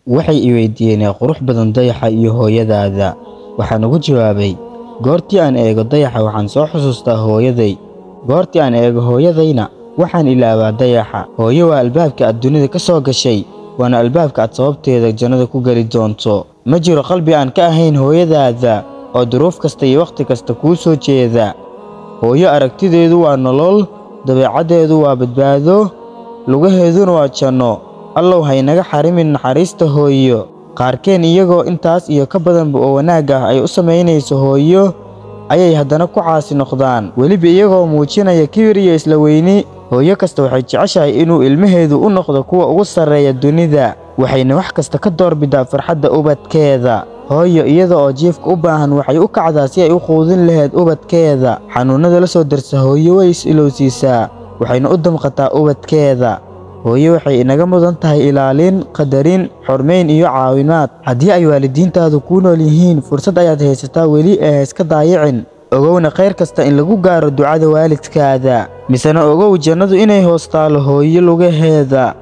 waxay i weydiiyeen qurux badan dayaxa iyo hooyadaada. Waxaan ugu jawaabay, goortii aan eego dayaxa waxaan soo xusuustaa hooyaday. Goortii aan eego hooyadayna waxaan ilaawaa dayaxa. Hooyo waa albaabka aad dunida ka soo gashay, waana albaabka aad sababteeda jannada ku geli doonto. Ma jiro qalbi aan ka ahayn hooyadaada oo duruuf kasta iyo waqti kasta kuu soo jeeda. Hooyo aragtideedu waa nolol, dabeecaddeedu waa badbaado, lugaheeduna waa janno. Allow haynaga xarimin naxariista hooyo. Qaarkeen iyagoo intaas iyo ka badanba oo wanaag ah ay u samaynayso hooyo ayay haddana ku caasi noqdaan, weliba iyagoo muujinaya kibir iyo isla weyni. Hooyo kasta waxay jeceshahay inuu ilmaheedu u noqdo kuwa ugu sarreeya dunida, waxayna wax kasta ka doorbidaa farxadda ubadkeeda. Hooyo iyada oo jiifka u baahan waxay u kacdaa si ay u quudin lahayd ubadkeeda. Xanuunada la soo darsa hooyo way is-ilowsiisaa, waxayna u damqataa ubadkeeda. Hooyo waxay inaga mudan tahay ilaalin, qadarin, xurmayn iyo caawimaad. Haddii ay waalidiintaadu ku nool yihiin, fursad ayaad haysataa weli ee iska daayicin. Ogowna khayr kasta in lagu gaaro ducada waalidkaada, misena ogow jannadu inay hoos taalo hooyo lugaheeda.